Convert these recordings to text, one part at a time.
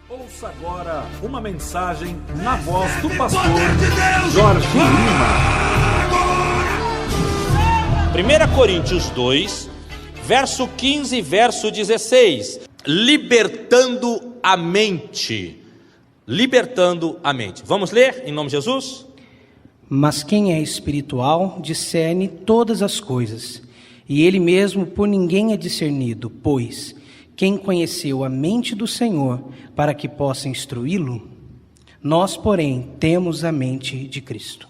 Ouça agora uma mensagem na voz do pastor Jorge Lima. 1 Coríntios 2, verso 15 e verso 16. Libertando a mente. Libertando a mente. Vamos ler em nome de Jesus? Mas quem é espiritual discerne todas as coisas, e ele mesmo por ninguém é discernido, pois quem conheceu a mente do Senhor para que possa instruí-lo? Nós, porém, temos a mente de Cristo.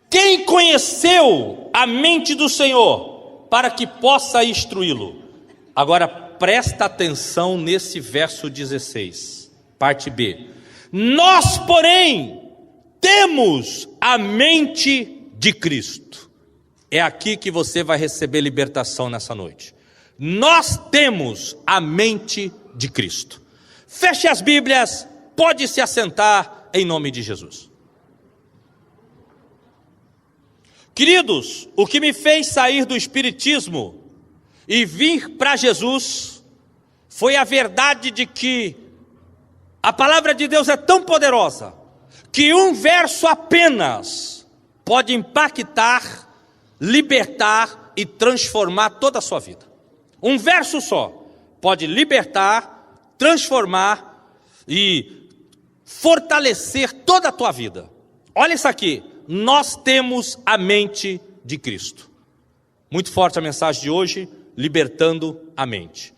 Quem conheceu a mente do Senhor para que possa instruí-lo? Agora presta atenção nesse verso 16, parte B. Nós, porém, temos a mente de Cristo. É aqui que você vai receber libertação nessa noite. Nós temos a mente de Cristo. Feche as Bíblias, pode se assentar em nome de Jesus. Queridos, o que me fez sair do Espiritismo e vir para Jesus foi a verdade de que a palavra de Deus é tão poderosa que um verso apenas pode impactar, libertar e transformar toda a sua vida. Um verso só pode libertar, transformar e fortalecer toda a tua vida. Olha isso aqui, nós temos a mente de Cristo. Muito forte a mensagem de hoje, libertando a mente.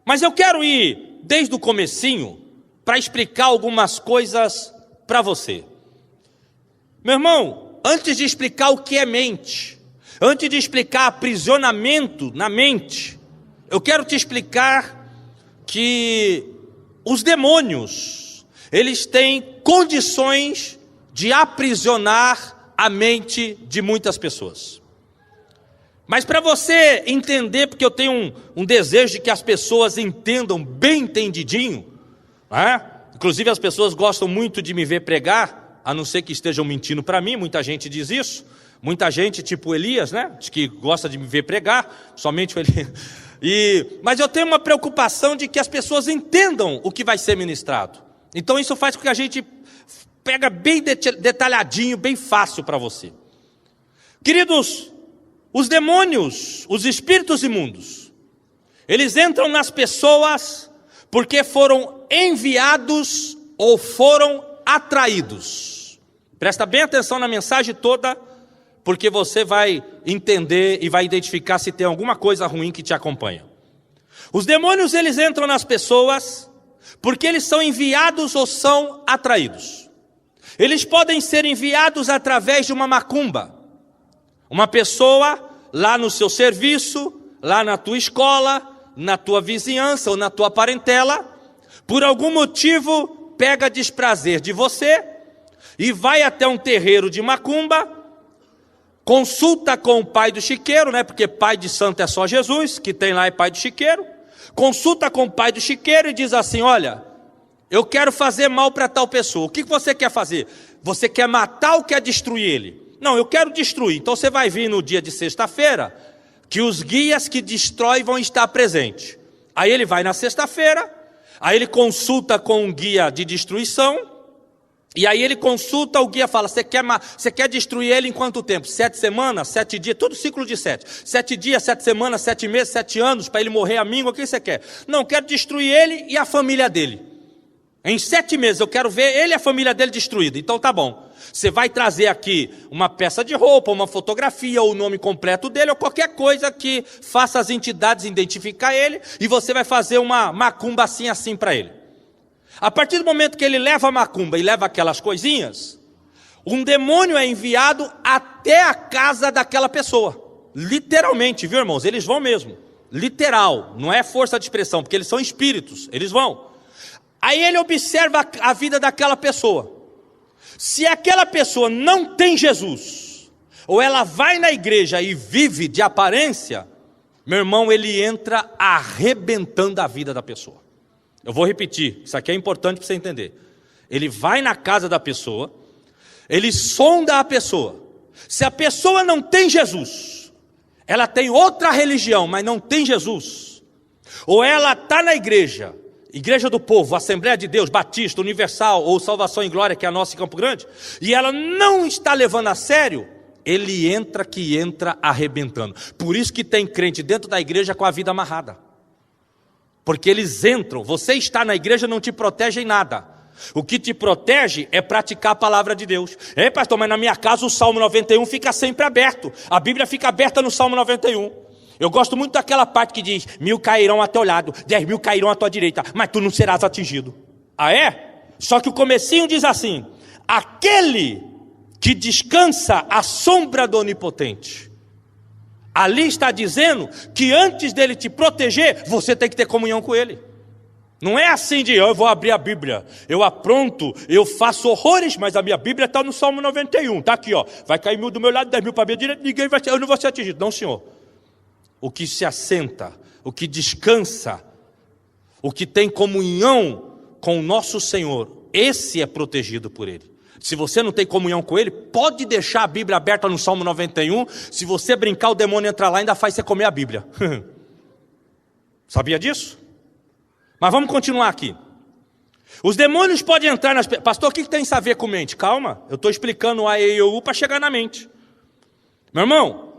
Mas eu quero ir desde o comecinho para explicar algumas coisas para você. Meu irmão, antes de explicar o que é mente, antes de explicar aprisionamento na mente, eu quero te explicar que os demônios, eles têm condições de aprisionar a mente de muitas pessoas. Mas para você entender, porque eu tenho um desejo de que as pessoas entendam bem entendidinho, né? Inclusive as pessoas gostam muito de me ver pregar, a não ser que estejam mentindo para mim, muita gente diz isso, muita gente tipo Elias, né? Que gosta de me ver pregar, somente o Elias. Mas eu tenho uma preocupação de que as pessoas entendam o que vai ser ministrado. Então isso faz com que a gente pega bem detalhadinho, bem fácil para você. Queridos, os demônios, os espíritos imundos, eles entram nas pessoas porque foram enviados ou foram atraídos. Presta bem atenção na mensagem toda, porque você vai entender e vai identificar se tem alguma coisa ruim que te acompanha. Os demônios, eles entram nas pessoas porque eles são enviados ou são atraídos. Eles podem ser enviados através de uma macumba. Uma pessoa lá no seu serviço, lá na tua escola, na tua vizinhança ou na tua parentela, por algum motivo pega desprazer de você e vai até um terreiro de macumba, consulta com o pai do chiqueiro, né? Porque pai de santo é só Jesus, que tem lá é pai do chiqueiro. Consulta com o pai do chiqueiro e diz assim: olha, eu quero fazer mal para tal pessoa. O que você quer fazer? Você quer matar ou quer destruir ele? Não, eu quero destruir. Então você vai vir no dia de sexta-feira, que os guias que destroem vão estar presentes. Aí ele vai na sexta-feira, aí ele consulta com um guia de destruição, e aí ele consulta, o guia fala: você quer destruir ele em quanto tempo? 7 semanas, 7 dias, tudo ciclo de 7. 7 dias, 7 semanas, 7 meses, 7 anos, para ele morrer a míngua, o que você quer? Não, quero destruir ele e a família dele. Em 7 meses eu quero ver ele e a família dele destruída. Então tá bom, você vai trazer aqui uma peça de roupa, uma fotografia, ou o nome completo dele, ou qualquer coisa que faça as entidades identificar ele, e você vai fazer uma macumba assim para ele. A partir do momento que ele leva a macumba e leva aquelas coisinhas, um demônio é enviado até a casa daquela pessoa. Literalmente, viu, irmãos? Eles vão mesmo. Literal, não é força de expressão, porque eles são espíritos, eles vão. Aí ele observa a vida daquela pessoa. Se aquela pessoa não tem Jesus, ou ela vai na igreja e vive de aparência, meu irmão, ele entra arrebentando a vida da pessoa. Eu vou repetir, isso aqui é importante para você entender. Ele vai na casa da pessoa, ele sonda a pessoa. Se a pessoa não tem Jesus, ela tem outra religião, mas não tem Jesus, ou ela está na igreja Igreja do Povo, Assembleia de Deus, Batista, Universal ou Salvação em Glória, que é a nossa em Campo Grande, e ela não está levando a sério, ele entra arrebentando. Por isso que tem crente dentro da igreja com a vida amarrada. Porque eles entram, você está na igreja não te protege em nada. O que te protege é praticar a palavra de Deus. Pastor, mas na minha casa o Salmo 91 fica sempre aberto. A Bíblia fica aberta no Salmo 91. Eu gosto muito daquela parte que diz: 1000 cairão a teu lado, 10.000 cairão à tua direita, mas tu não serás atingido. Ah, é? Só que o comecinho diz assim: aquele que descansa à sombra do Onipotente. Ali está dizendo que antes dele te proteger, você tem que ter comunhão com ele. Não é assim de: eu vou abrir a Bíblia, eu apronto, eu faço horrores, mas a minha Bíblia está no Salmo 91, está aqui, ó. Vai cair 1000 do meu lado, 10.000 para a minha direita, eu não vou ser atingido. Não, senhor. O que se assenta, o que descansa, o que tem comunhão com o nosso Senhor, esse é protegido por ele. Se você não tem comunhão com ele, pode deixar a Bíblia aberta no Salmo 91, se você brincar o demônio entra lá e ainda faz você comer a Bíblia. Sabia disso? Mas vamos continuar aqui. Os demônios podem entrar nas... Pastor, o que tem a ver com mente? Calma, eu estou explicando o A, E, I, O, U para chegar na mente. Meu irmão,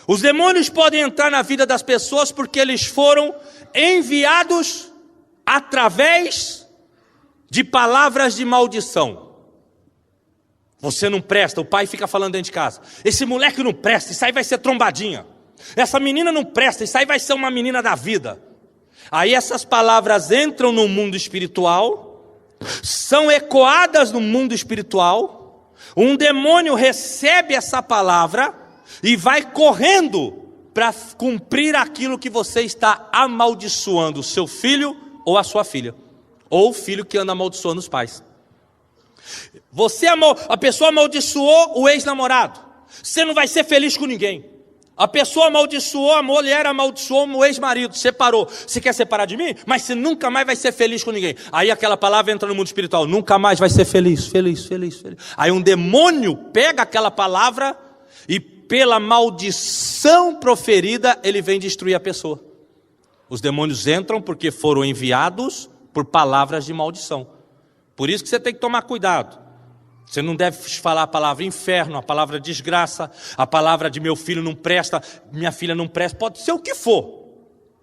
os demônios podem entrar na vida das pessoas porque eles foram enviados através de palavras de maldição. Você não presta, o pai fica falando dentro de casa: esse moleque não presta, isso aí vai ser trombadinha. Essa menina não presta, isso aí vai ser uma menina da vida. Aí essas palavras entram no mundo espiritual, são ecoadas no mundo espiritual, um demônio recebe essa palavra e vai correndo para cumprir aquilo que você está amaldiçoando, o seu filho ou a sua filha, ou o filho que anda amaldiçoando os pais. A pessoa amaldiçoou o ex-namorado, você não vai ser feliz com ninguém. A pessoa amaldiçoou, a mulher amaldiçoou o ex-marido, separou. Você quer separar de mim? Mas você nunca mais vai ser feliz com ninguém. Aí aquela palavra entra no mundo espiritual: nunca mais vai ser feliz. Aí um demônio pega aquela palavra e pela maldição proferida, ele vem destruir a pessoa. Os demônios entram porque foram enviados por palavras de maldição. Por isso que você tem que tomar cuidado. Você não deve falar a palavra inferno, a palavra desgraça, a palavra de meu filho não presta, minha filha não presta, pode ser o que for.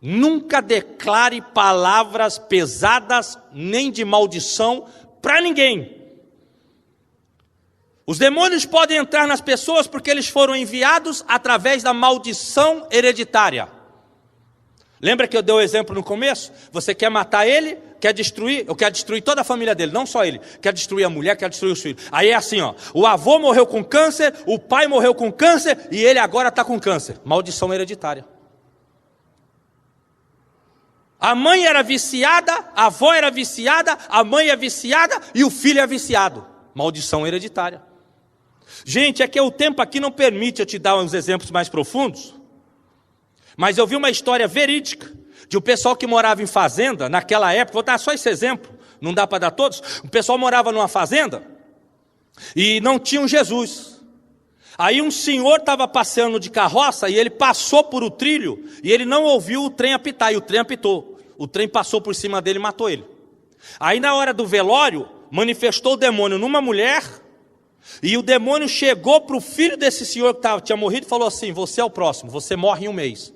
Nunca declare palavras pesadas, nem de maldição, para ninguém. Os demônios podem entrar nas pessoas porque eles foram enviados através da maldição hereditária. Lembra que eu dei o exemplo no começo? Você quer matar ele, quer destruir, eu quero destruir toda a família dele, não só ele. Quer destruir a mulher, quer destruir os filhos. Aí é assim, ó: o avô morreu com câncer, o pai morreu com câncer e ele agora está com câncer. Maldição hereditária. A mãe era viciada, a avó era viciada, a mãe é viciada e o filho é viciado. Maldição hereditária. Gente, é que o tempo aqui não permite eu te dar uns exemplos mais profundos, mas eu vi uma história verídica de um pessoal que morava em fazenda naquela época. Vou dar só esse exemplo, não dá para dar todos. O pessoal morava numa fazenda e não tinha um Jesus. Aí um senhor estava passeando de carroça e ele passou por o trilho e ele não ouviu o trem apitar, e o trem apitou. O trem passou por cima dele e matou ele. Aí na hora do velório, manifestou o demônio numa mulher, e o demônio chegou para o filho desse senhor que tinha morrido e falou assim: você é o próximo, você morre em 1 mês.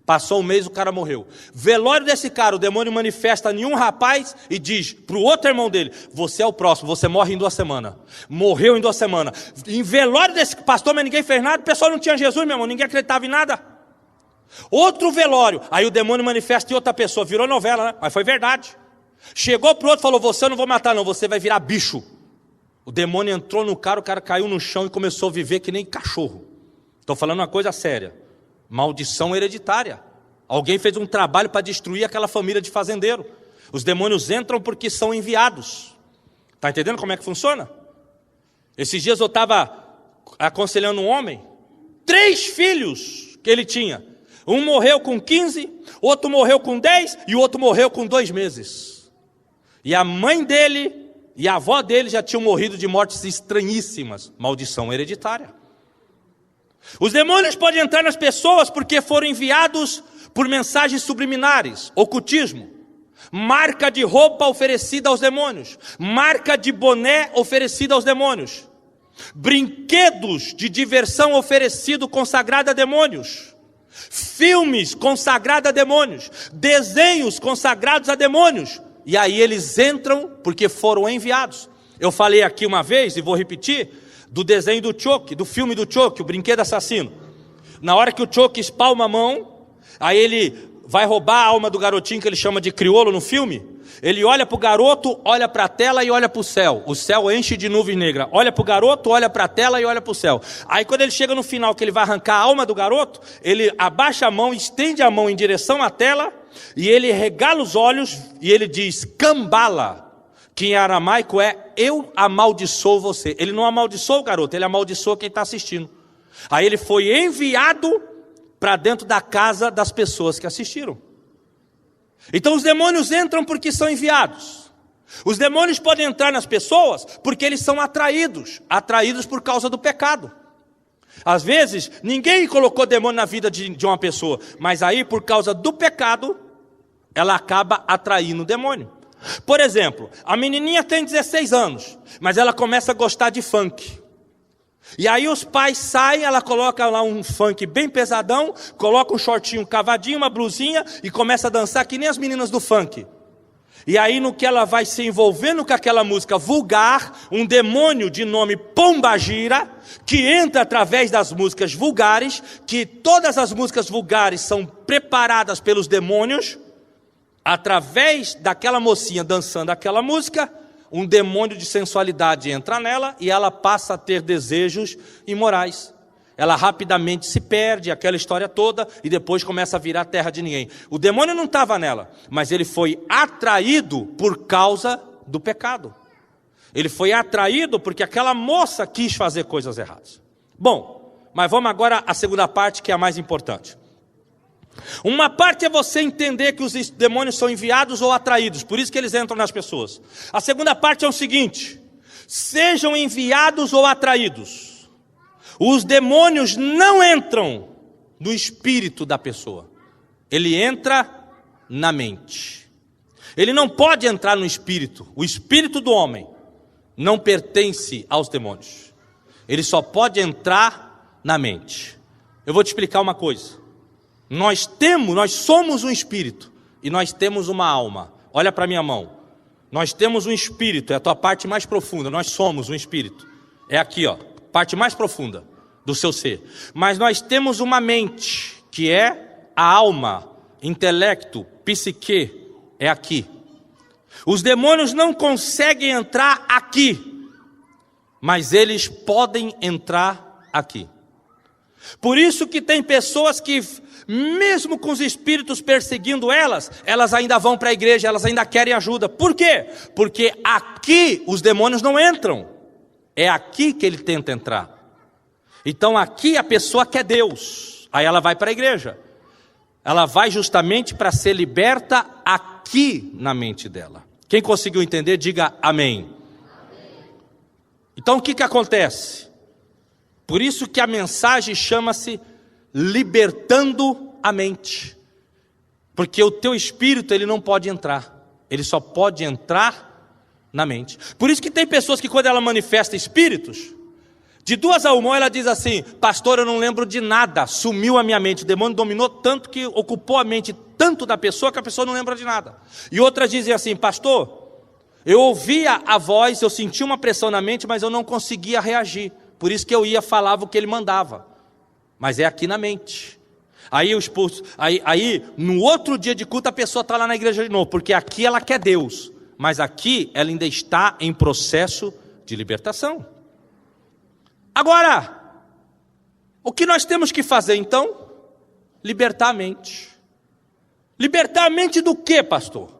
Passou 1 mês, o cara morreu. Velório desse cara, o demônio manifesta em um rapaz e diz para o outro irmão dele: você é o próximo, você morre em 2 semanas. Morreu em 2 semanas. Em velório desse pastor, mas ninguém fez nada, o pessoal não tinha Jesus, meu irmão, ninguém acreditava em nada. Outro velório, aí o demônio manifesta em outra pessoa, virou novela, né? Mas foi verdade. Chegou para o outro e falou: você eu não vou matar não, você vai virar bicho. O demônio entrou no cara, o cara caiu no chão e começou a viver que nem cachorro. Estou falando uma coisa séria. Maldição hereditária. Alguém fez um trabalho para destruir aquela família de fazendeiro. Os demônios entram porque são enviados. Está entendendo como é que funciona? Esses dias eu estava aconselhando um homem, 3 filhos que ele tinha. Um morreu com 15, outro morreu com 10 e o outro morreu com 2 meses. E a mãe dele e a avó dele já tinham morrido de mortes estranhíssimas. Maldição hereditária. Os demônios podem entrar nas pessoas porque foram enviados por mensagens subliminares, ocultismo. marca de roupa oferecida aos demônios, marca de boné oferecida aos demônios, brinquedos de diversão oferecido consagrado a demônios, filmes consagrados a demônios, desenhos consagrados a demônios. E aí eles entram porque foram enviados. Eu falei aqui uma vez e vou repetir, do desenho do Chuck, do filme do Chuck, o brinquedo assassino. Na hora que o Chuck espalma a mão, aí ele vai roubar a alma do garotinho que ele chama de crioulo no filme. Ele olha para o garoto, olha para a tela e olha para o céu. O céu enche de nuvem negra. Olha para o garoto, olha para a tela e olha para o céu. Aí quando ele chega no final, que ele vai arrancar a alma do garoto, ele abaixa a mão, estende a mão em direção à tela, e ele regala os olhos, e ele diz, Cambala, que em aramaico é, eu amaldiçoo você. Ele não amaldiçoou o garoto, ele amaldiçoou quem está assistindo. Aí ele foi enviado para dentro da casa das pessoas que assistiram. Então os demônios entram porque são enviados. Os demônios podem entrar nas pessoas porque eles são atraídos por causa do pecado. Às vezes, ninguém colocou demônio na vida de uma pessoa, mas aí por causa do pecado, ela acaba atraindo o demônio. Por exemplo, a menininha tem 16 anos, mas ela começa a gostar de funk. E aí os pais saem, ela coloca lá um funk bem pesadão, coloca um shortinho cavadinho, uma blusinha e começa a dançar que nem as meninas do funk. E aí no que ela vai se envolvendo com aquela música vulgar, um demônio de nome Pombagira, que entra através das músicas vulgares, que todas as músicas vulgares são preparadas pelos demônios, através daquela mocinha dançando aquela música, um demônio de sensualidade entra nela e ela passa a ter desejos imorais. Ela rapidamente se perde, aquela história toda, e depois começa a virar terra de ninguém. O demônio não estava nela, mas ele foi atraído por causa do pecado. Ele foi atraído porque aquela moça quis fazer coisas erradas. Bom, mas vamos agora à segunda parte, que é a mais importante. Uma parte é você entender que os demônios são enviados ou atraídos, por isso que eles entram nas pessoas. A segunda parte é o seguinte: sejam enviados ou atraídos, os demônios não entram no espírito da pessoa, ele entra na mente. Ele não pode entrar no espírito. O espírito do homem não pertence aos demônios, ele só pode entrar na mente. Eu vou te explicar uma coisa. Nós somos um espírito e nós temos uma alma. Olha para minha mão. Nós temos um espírito, é a tua parte mais profunda. Nós somos um espírito. É aqui, ó, parte mais profunda do seu ser. Mas nós temos uma mente, que é a alma, intelecto, psique, é aqui. Os demônios não conseguem entrar aqui, mas eles podem entrar aqui. Por isso que tem pessoas que, mesmo com os espíritos perseguindo elas ainda vão para a igreja, elas ainda querem ajuda. Por quê? Porque aqui os demônios não entram. É aqui que ele tenta entrar. Então aqui a pessoa quer Deus, aí ela vai para a igreja. Ela vai justamente para ser liberta aqui na mente dela. Quem conseguiu entender, diga amém. Então o que acontece? Por isso que a mensagem chama-se libertando a mente. Porque o teu espírito ele não pode entrar. Ele só pode entrar na mente. Por isso que tem pessoas que quando ela manifesta espíritos, de duas a uma ela diz assim: pastor, eu não lembro de nada, sumiu a minha mente. O demônio dominou tanto que ocupou a mente tanto da pessoa que a pessoa não lembra de nada. E outras dizem assim: pastor, eu ouvia a voz, eu sentia uma pressão na mente, mas eu não conseguia reagir. Por isso que eu ia, falava o que ele mandava. Mas é aqui na mente. Aí eu expulso. Aí no outro dia de culto a pessoa está lá na igreja de novo, porque aqui ela quer Deus, mas aqui ela ainda está em processo de libertação. Agora, o que nós temos que fazer então? Libertar a mente. Libertar a mente do quê, pastor?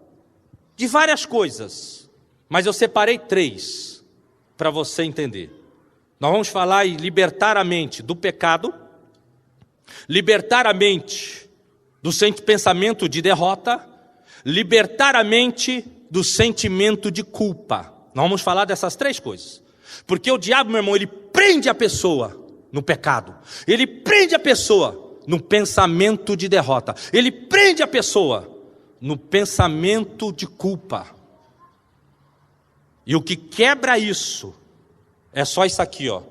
De várias coisas, mas eu separei 3 para você entender. Nós vamos falar em libertar a mente do pecado, libertar a mente do pensamento de derrota, libertar a mente do sentimento de culpa. Nós vamos falar dessas 3 coisas. Porque o diabo, meu irmão, ele prende a pessoa no pecado. Ele prende a pessoa no pensamento de derrota. Ele prende a pessoa no pensamento de culpa. E o que quebra isso é só isso aqui, ó.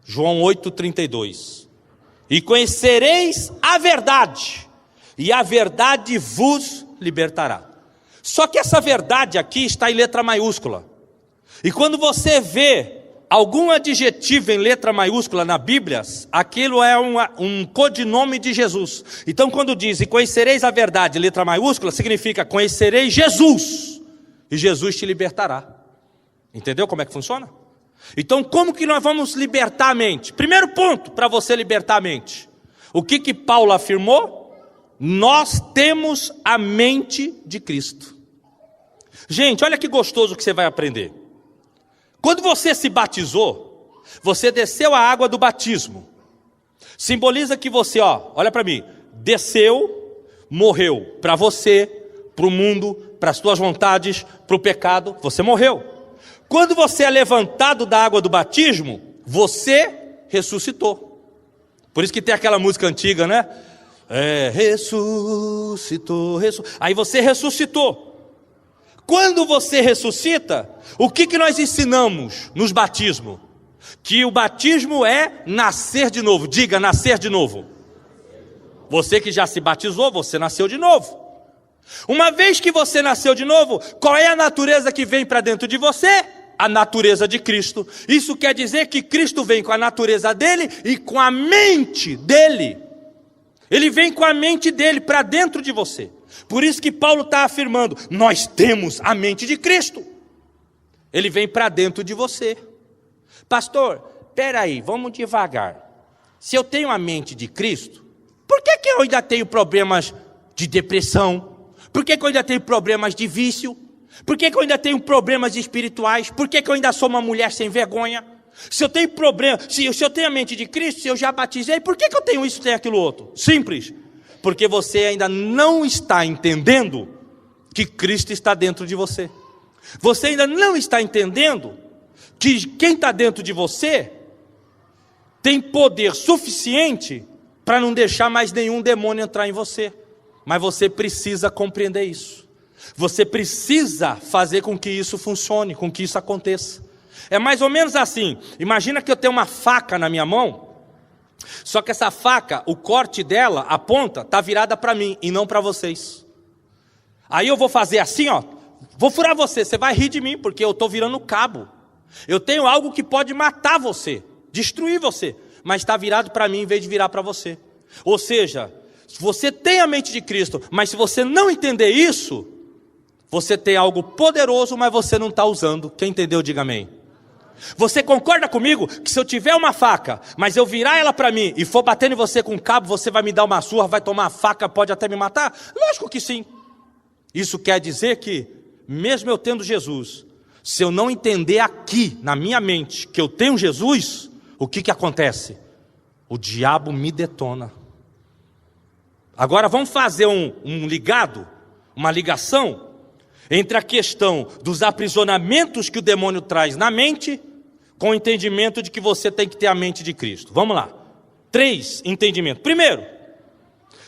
João 8,32. E conhecereis a verdade, e a verdade vos libertará. Só que essa verdade aqui está em letra maiúscula. E quando você vê algum adjetivo em letra maiúscula na Bíblia, aquilo é um codinome de Jesus. Então quando diz, e conhecereis a verdade, letra maiúscula, significa conhecereis Jesus, e Jesus te libertará. Entendeu como é que funciona? Então como que nós vamos libertar a mente? Primeiro ponto para você libertar a mente. O que Paulo afirmou? Nós temos a mente de Cristo. Gente, olha que gostoso que você vai aprender. Quando você se batizou, você desceu a água do batismo. Simboliza que você, olha para mim, desceu, morreu para você, para o mundo, para as tuas vontades, para o pecado, você morreu. Quando você é levantado da água do batismo, você ressuscitou. Por isso que tem aquela música antiga, né? Ressuscitou. Aí você ressuscitou. Quando você ressuscita, o que nós ensinamos nos batismos? Que o batismo é nascer de novo. Diga, nascer de novo. Você que já se batizou, você nasceu de novo. Uma vez que você nasceu de novo, qual é a natureza que vem para dentro de você? A natureza de Cristo. Isso quer dizer que Cristo vem com a natureza dele e com a mente dele. Ele vem com a mente dele para dentro de você. Por isso que Paulo está afirmando, nós temos a mente de Cristo. Ele vem para dentro de você. Pastor, peraí, vamos devagar. Se eu tenho a mente de Cristo, por que eu ainda tenho problemas de depressão? Por que eu ainda tenho problemas de vício? Por que eu ainda tenho problemas espirituais? Por que eu ainda sou uma mulher sem vergonha? Se eu tenho problema, se eu tenho a mente de Cristo, se eu já batizei, por que eu tenho isso e tenho aquilo outro? Simples. Porque você ainda não está entendendo que Cristo está dentro de você. Você ainda não está entendendo que quem está dentro de você tem poder suficiente para não deixar mais nenhum demônio entrar em você. Mas você precisa compreender isso. Você precisa fazer com que isso funcione, com que isso aconteça. É mais ou menos assim. Imagina que eu tenho uma faca na minha mão. Só que essa faca, o corte dela, a ponta, está virada para mim e não para vocês. Aí eu vou fazer assim, vou furar você, você vai rir de mim, porque eu estou virando cabo. Eu tenho algo que pode matar você, destruir você, mas está virado para mim em vez de virar para você. Ou seja, você tem a mente de Cristo, mas se você não entender isso, você tem algo poderoso, mas você não está usando. Quem entendeu, diga amém. Você concorda comigo que se eu tiver uma faca, mas eu virar ela para mim e for batendo em você com um cabo, você vai me dar uma surra, vai tomar a faca, pode até me matar? Lógico que sim. Isso quer dizer que, mesmo eu tendo Jesus, se eu não entender aqui, na minha mente, que eu tenho Jesus, o que acontece? O diabo me detona. Agora vamos fazer um ligado, uma ligação entre a questão dos aprisionamentos que o demônio traz na mente, com o entendimento de que você tem que ter a mente de Cristo. Vamos lá. 3 entendimentos. Primeiro,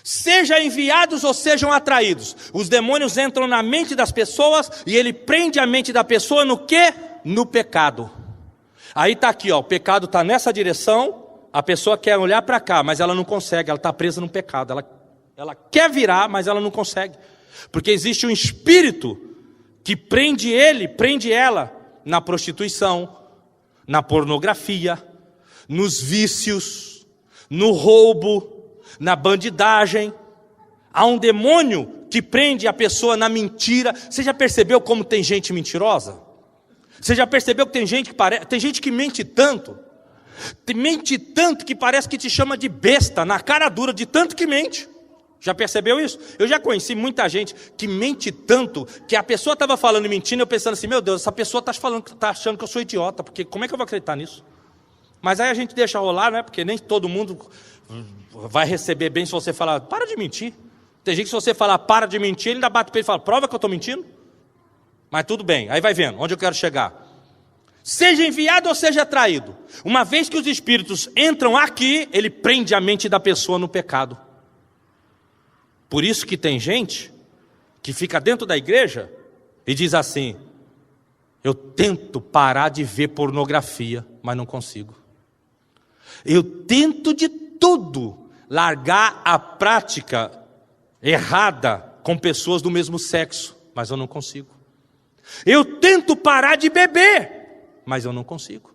seja enviados ou sejam atraídos. Os demônios entram na mente das pessoas e ele prende a mente da pessoa no quê? No pecado. Aí está aqui, o pecado está nessa direção, a pessoa quer olhar para cá, mas ela não consegue, ela está presa no pecado. Ela quer virar, mas ela não consegue. Porque existe um espírito que prende ela na prostituição, na pornografia, nos vícios, no roubo, na bandidagem. Há um demônio que prende a pessoa na mentira. Você já percebeu como tem gente mentirosa? Você já percebeu que tem gente que mente tanto que parece que te chama de besta, na cara dura, de tanto que mente. Já percebeu isso? Eu já conheci muita gente que mente tanto, que a pessoa estava falando e mentindo, eu pensando assim, meu Deus, essa pessoa está achando que eu sou idiota, porque como é que eu vou acreditar nisso? Mas aí a gente deixa rolar, né? Porque nem todo mundo vai receber bem se você falar, para de mentir. Tem gente que se você falar, para de mentir, ele ainda bate o peito e fala, prova que eu estou mentindo? Mas tudo bem, aí vai vendo, onde eu quero chegar. Seja enviado ou seja atraído. Uma vez que os espíritos entram aqui, ele prende a mente da pessoa no pecado. Por isso que tem gente que fica dentro da igreja e diz assim: eu tento parar de ver pornografia, mas não consigo. Eu tento de tudo largar a prática errada com pessoas do mesmo sexo, mas eu não consigo. Eu tento parar de beber, mas eu não consigo.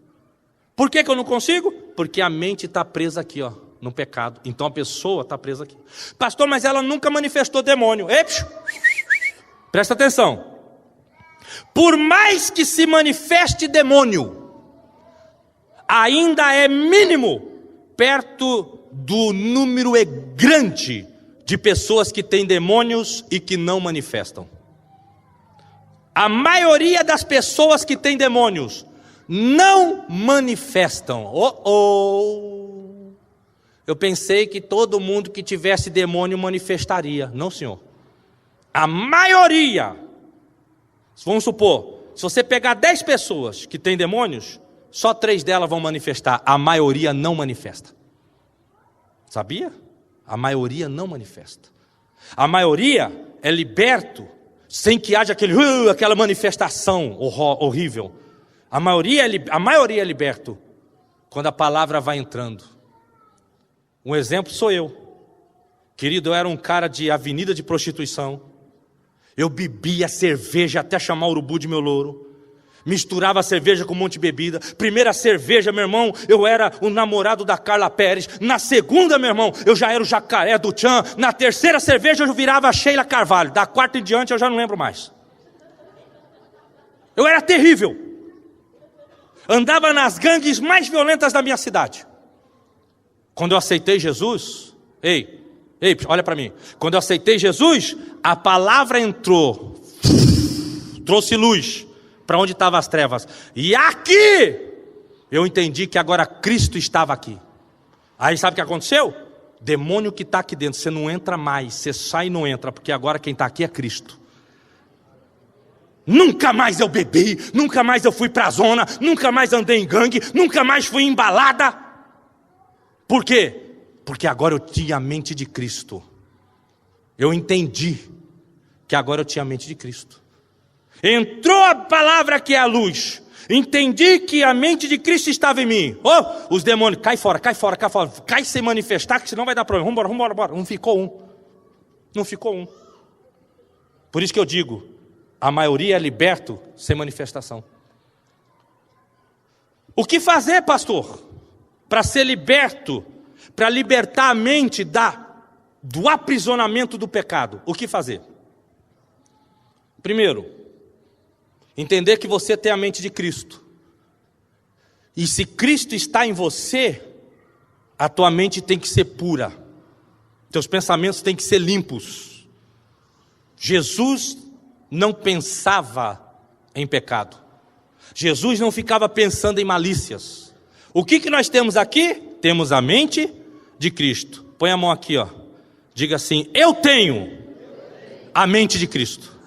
Por que eu não consigo? Porque a mente está presa aqui, ó, no pecado. Então a pessoa está presa aqui. Pastor, mas ela nunca manifestou demônio. Presta atenção. Por mais que se manifeste demônio, ainda é mínimo perto do número grande de pessoas que têm demônios e que não manifestam. A maioria das pessoas que têm demônios não manifestam. Eu pensei que todo mundo que tivesse demônio manifestaria. Não, senhor. A maioria, vamos supor, se você pegar 10 pessoas que têm demônios, só 3 delas vão manifestar. A maioria não manifesta. Sabia? A maioria não manifesta. A maioria é liberto sem que haja aquela manifestação horrível. A maioria é liberto quando a palavra vai entrando. Um exemplo sou eu. Querido, eu era um cara de avenida de prostituição. Eu bebia cerveja até chamar o urubu de meu louro. Misturava a cerveja com um monte de bebida. Primeira cerveja, meu irmão, eu era o namorado da Carla Pérez. Na segunda, meu irmão, eu já era o jacaré do Tchan. Na terceira cerveja, eu virava a Sheila Carvalho. Da quarta em diante, eu já não lembro mais. Eu era terrível. Andava nas gangues mais violentas da minha cidade. Quando eu aceitei Jesus, olha para mim. Quando eu aceitei Jesus, a palavra entrou, trouxe luz para onde estavam as trevas. E aqui, eu entendi que agora Cristo estava aqui. Aí sabe o que aconteceu? Demônio que está aqui dentro, você não entra mais, você sai e não entra, porque agora quem está aqui é Cristo. Nunca mais eu bebi, nunca mais eu fui para a zona, nunca mais andei em gangue, nunca mais fui embalada. Por quê? Porque agora eu tinha a mente de Cristo. Eu entendi que agora eu tinha a mente de Cristo. Entrou a palavra que é a luz. Entendi que a mente de Cristo estava em mim. Os demônios, cai fora. Cai sem manifestar, que senão vai dar problema. Vambora. Não ficou um. Por isso que eu digo, a maioria é liberto sem manifestação. O que fazer, pastor? Para ser liberto, para libertar a mente do aprisionamento do pecado. O que fazer? Primeiro, entender que você tem a mente de Cristo. E se Cristo está em você, a tua mente tem que ser pura. Teus pensamentos têm que ser limpos. Jesus não pensava em pecado. Jesus não ficava pensando em malícias. O que nós temos aqui? Temos a mente de Cristo. Põe a mão aqui, ó. Diga assim: eu tenho a mente de Cristo.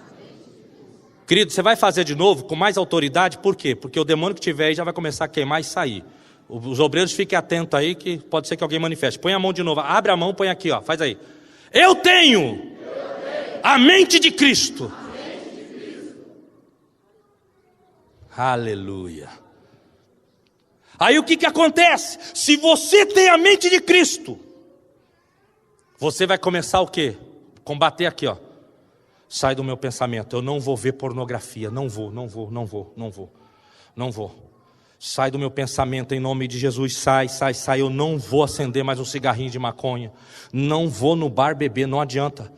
Querido, você vai fazer de novo com mais autoridade, por quê? Porque o demônio que tiver aí já vai começar a queimar e sair. Os obreiros fiquem atentos aí, que pode ser que alguém manifeste. Põe a mão de novo, abre a mão, põe aqui, ó, faz aí. Eu tenho a mente de Cristo. Aleluia. Aí o que acontece? Se você tem a mente de Cristo, você vai começar o quê? Combater aqui, ó. Sai do meu pensamento, eu não vou ver pornografia, não vou. Sai do meu pensamento em nome de Jesus, sai, eu não vou acender mais um cigarrinho de maconha, não vou no bar beber, não adianta.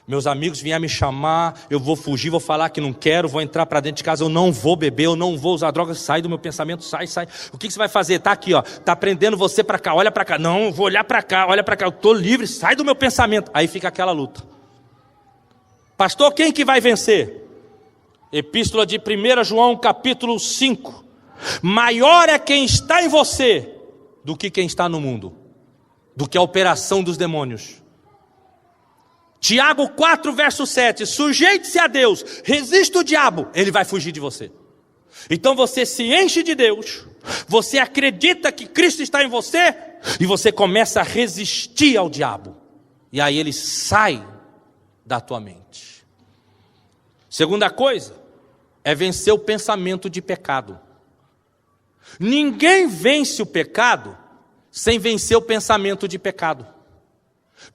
Meus amigos vierem me chamar, eu vou fugir, vou falar que não quero, vou entrar para dentro de casa, eu não vou beber, eu não vou usar drogas, sai do meu pensamento, sai. O que você vai fazer? Tá aqui, ó, tá prendendo você para cá, olha para cá, não, vou olhar para cá, olha para cá, eu estou livre, sai do meu pensamento. Aí fica aquela luta. Pastor, quem que vai vencer? Epístola de 1 João capítulo 5. Maior é quem está em você do que quem está no mundo, do que a operação dos demônios. Tiago 4 verso 7, sujeite-se a Deus, resista o diabo, ele vai fugir de você. Então você se enche de Deus, você acredita que Cristo está em você, e você começa a resistir ao diabo, e aí ele sai da tua mente. Segunda coisa é vencer o pensamento de pecado. Ninguém vence o pecado sem vencer o pensamento de pecado.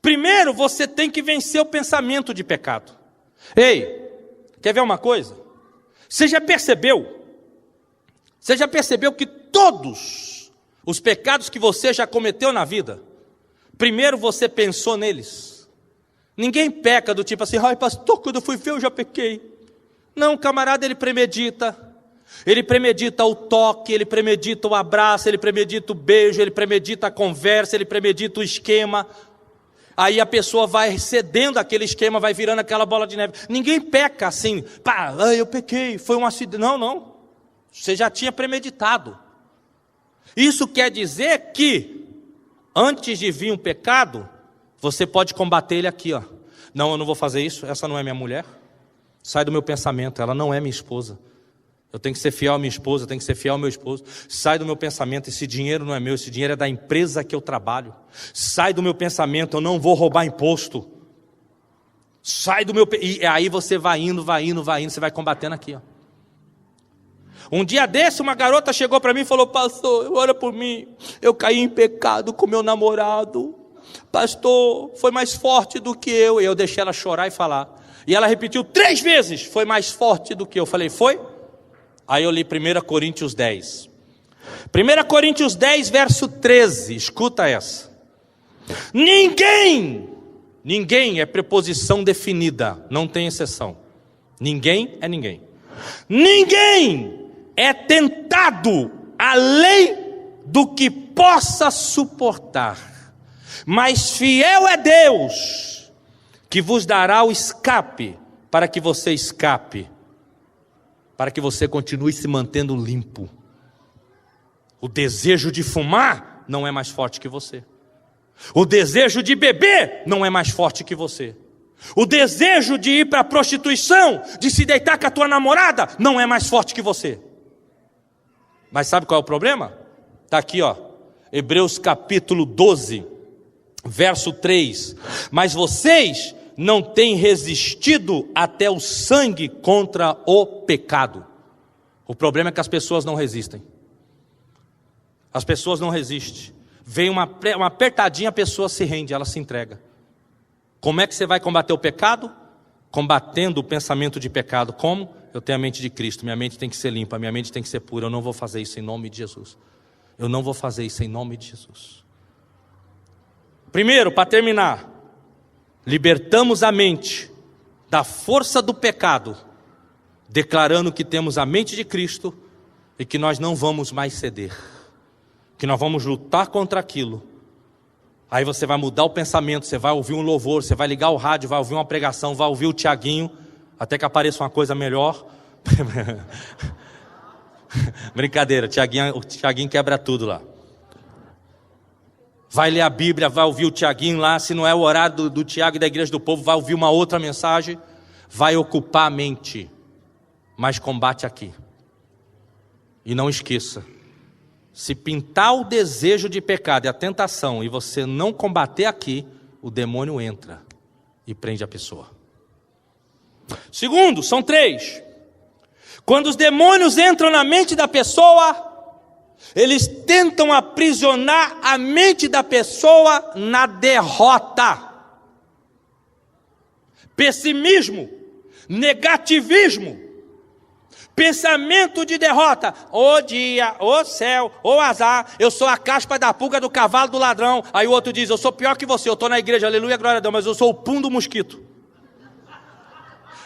Primeiro você tem que vencer o pensamento de pecado. Ei, quer ver uma coisa? Você já percebeu que todos os pecados que você já cometeu na vida, primeiro você pensou neles? Ninguém peca do tipo assim, ai pastor, quando eu fui ver eu já pequei. Não, camarada, ele premedita o toque, ele premedita o abraço, ele premedita o beijo, ele premedita a conversa, ele premedita o esquema. Aí a pessoa vai cedendo aquele esquema, vai virando aquela bola de neve. Ninguém peca assim, pá, eu pequei, foi um acidente. Não, você já tinha premeditado. Isso quer dizer que, antes de vir um pecado, você pode combater ele aqui, ó. Não, eu não vou fazer isso, essa não é minha mulher. Sai do meu pensamento, ela não é minha esposa. Eu tenho que ser fiel à minha esposa, eu tenho que ser fiel ao meu esposo. Sai do meu pensamento, esse dinheiro não é meu, esse dinheiro é da empresa que eu trabalho. Sai do meu pensamento, eu não vou roubar imposto. Sai do meu... E aí você vai indo, você vai combatendo aqui, ó. Um dia desse, uma garota chegou para mim e falou, pastor, ora por mim, eu caí em pecado com meu namorado. Pastor, foi mais forte do que eu. E eu deixei ela chorar e falar. E ela repetiu 3 vezes, foi mais forte do que eu. Falei, foi? Aí eu li 1 Coríntios 10. 1 Coríntios 10, verso 13, escuta essa. Ninguém é preposição definida, não tem exceção. Ninguém é ninguém. Ninguém é tentado além do que possa suportar. Mas fiel é Deus, que vos dará o escape, para que você escape, para que você continue se mantendo limpo. O desejo de fumar não é mais forte que você. O desejo de beber não é mais forte que você. O desejo de ir para a prostituição, de se deitar com a tua namorada, não é mais forte que você. Mas sabe qual é o problema? Está aqui, ó, Hebreus capítulo 12, verso 3. Mas vocês não têm resistido até o sangue contra o pecado. O problema é que as pessoas não resistem. As pessoas não resistem. Vem uma apertadinha, a pessoa se rende, ela se entrega. Como é que você vai combater o pecado? Combatendo o pensamento de pecado. Como? Eu tenho a mente de Cristo, minha mente tem que ser limpa, minha mente tem que ser pura. Eu não vou fazer isso em nome de Jesus. Eu não vou fazer isso em nome de Jesus. Primeiro, para terminar, libertamos a mente da força do pecado, declarando que temos a mente de Cristo e que nós não vamos mais ceder, que nós vamos lutar contra aquilo. Aí você vai mudar o pensamento, você vai ouvir um louvor, você vai ligar o rádio, vai ouvir uma pregação, vai ouvir o Tiaguinho, até que apareça uma coisa melhor. Brincadeira, o Tiaguinho quebra tudo lá. Vai ler a Bíblia, vai ouvir o Tiaguinho lá, se não é o horário do Tiago e da Igreja do Povo, vai ouvir uma outra mensagem, vai ocupar a mente, mas combate aqui. E não esqueça, se pintar o desejo de pecado e a tentação, e você não combater aqui, o demônio entra e prende a pessoa. Segundo, são 3. Quando os demônios entram na mente da pessoa, eles tentam aprisionar a mente da pessoa na derrota. Pessimismo, negativismo, pensamento de derrota. Ô dia, ô céu, ô azar, eu sou a caspa da pulga do cavalo do ladrão. Aí o outro diz, eu sou pior que você, eu estou na igreja, aleluia, glória a Deus, mas eu sou o pum do mosquito.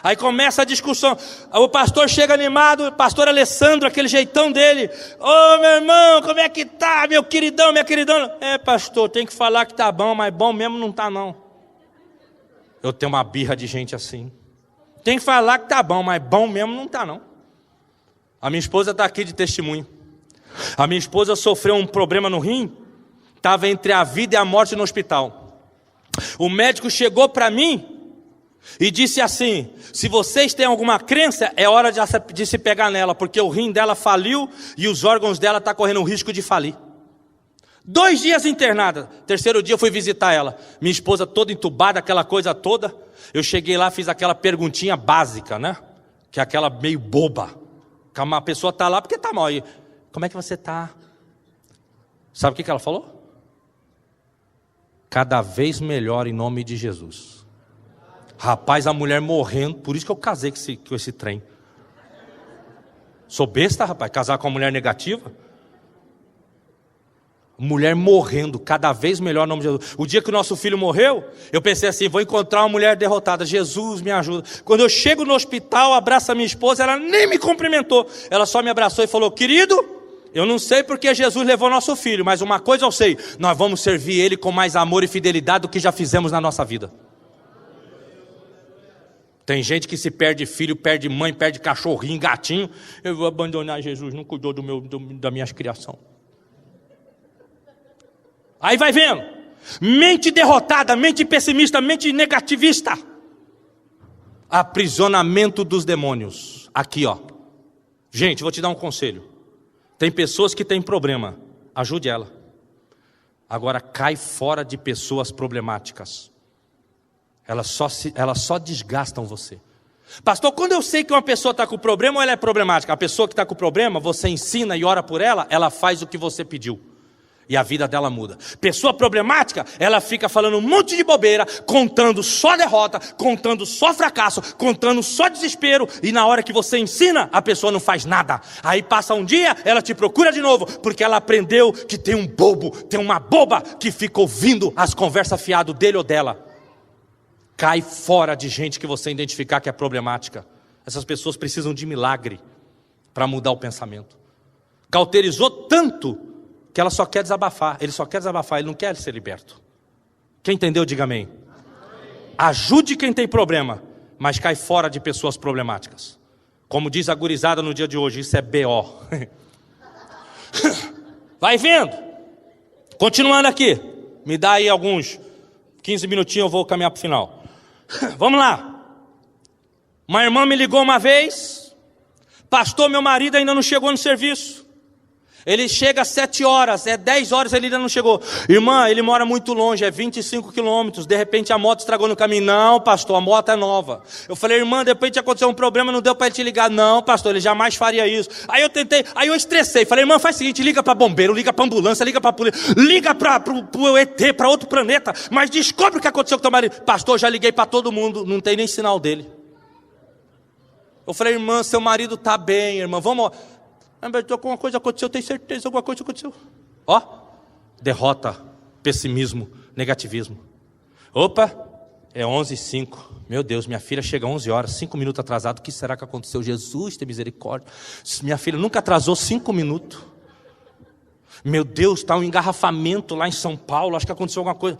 Aí começa a discussão, o pastor chega animado, o pastor Alessandro, aquele jeitão dele. Ô meu irmão, como é que tá, meu queridão, minha queridona? Pastor, tem que falar que tá bom, mas bom mesmo não tá não. Eu tenho uma birra de gente assim. Tem que falar que tá bom, mas bom mesmo não tá não. A minha esposa está aqui de testemunho. A minha esposa sofreu um problema no rim, estava entre a vida e a morte no hospital. O médico chegou para mim e disse assim, se vocês têm alguma crença, é hora de se pegar nela, porque o rim dela faliu e os órgãos dela estão correndo o risco de falir. 2 dias internada, 3º dia eu fui visitar ela, minha esposa toda entubada, aquela coisa toda. Eu cheguei lá, fiz aquela perguntinha básica, né? que é aquela meio boba, que uma pessoa está lá porque está mal. E, como é que você está? Sabe o que ela falou? Cada vez melhor em nome de Jesus. Rapaz, a mulher morrendo, por isso que eu casei com esse trem. Sou besta, rapaz, casar com uma mulher negativa. Mulher morrendo, cada vez melhor em nome de Jesus. O dia que o nosso filho morreu, eu pensei assim, vou encontrar uma mulher derrotada, Jesus me ajuda. Quando eu chego no hospital, abraço a minha esposa, ela nem me cumprimentou. Ela só me abraçou e falou, querido, eu não sei porque Jesus levou nosso filho, mas uma coisa eu sei, nós vamos servir ele com mais amor e fidelidade do que já fizemos na nossa vida. Tem gente que se perde filho, perde mãe, perde cachorrinho, gatinho. Eu vou abandonar Jesus, não cuidou da minha criação. Aí vai vendo, mente derrotada, mente pessimista, mente negativista. Aprisionamento dos demônios. Aqui ó, gente, vou te dar um conselho. Tem pessoas que têm problema, ajude ela. Agora cai fora de pessoas problemáticas. Elas só desgastam você. Pastor, quando eu sei que uma pessoa está com problema ou ela é problemática? A pessoa que está com problema, você ensina e ora por ela, ela faz o que você pediu. E a vida dela muda. Pessoa problemática, ela fica falando um monte de bobeira, contando só derrota, contando só fracasso, contando só desespero. E na hora que você ensina, a pessoa não faz nada. Aí passa um dia, ela te procura de novo, porque ela aprendeu que tem um bobo, tem uma boba que fica ouvindo as conversas fiadas dele ou dela. Cai fora de gente que você identificar que é problemática. Essas pessoas precisam de milagre para mudar o pensamento. Cauterizou tanto que ela só quer desabafar. Ele só quer desabafar, ele não quer ser liberto. Quem entendeu, diga amém. Ajude quem tem problema, mas cai fora de pessoas problemáticas. Como diz a gurizada no dia de hoje, isso é BO. Vai vendo. Continuando aqui. Me dá aí alguns 15 minutinhos, eu vou caminhar para o final. Vamos lá. Uma irmã me ligou uma vez. Pastor, meu marido ainda não chegou no serviço. Ele chega às 7 horas, 10 horas ele ainda não chegou. Irmã, ele mora muito longe, é 25 quilômetros. De repente a moto estragou no caminho. Não, pastor, a moto é nova. Eu falei, irmã, de repente aconteceu um problema, não deu para ele te ligar. Não, pastor, ele jamais faria isso. Aí eu tentei, aí eu estressei. Falei, irmã, faz o seguinte, liga para bombeiro, liga para ambulância, liga para polícia, liga para o ET, para outro planeta. Mas descobre o que aconteceu com o teu marido. Pastor, já liguei para todo mundo, não tem nem sinal dele. Eu falei, irmã, seu marido está bem, irmã, vamos... Alguma coisa aconteceu, tenho certeza, alguma coisa aconteceu. Ó, derrota, pessimismo, negativismo. Opa, é 11h05. Meu Deus, minha filha chega 11 horas, 5 minutos atrasado. O que será que aconteceu? Jesus, tem misericórdia. Minha filha nunca atrasou 5 minutos. Meu Deus, está um engarrafamento lá em São Paulo. Acho que aconteceu alguma coisa.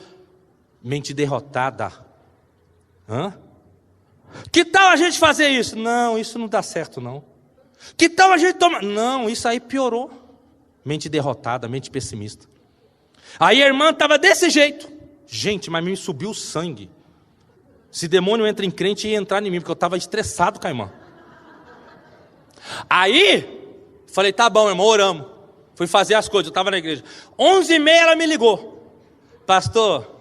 Mente derrotada. Que tal a gente fazer isso? Não, isso não dá certo não. Que tal a gente tomar? Não, isso aí piorou. Mente derrotada, mente pessimista. Aí a irmã estava desse jeito. Gente, mas me subiu o sangue. Se demônio entra em crente, ia entrar em mim, porque eu estava estressado com a irmã. Aí, falei, tá bom, irmão, oramos. Fui fazer as coisas, eu estava na igreja. 11h30 ela me ligou. Pastor,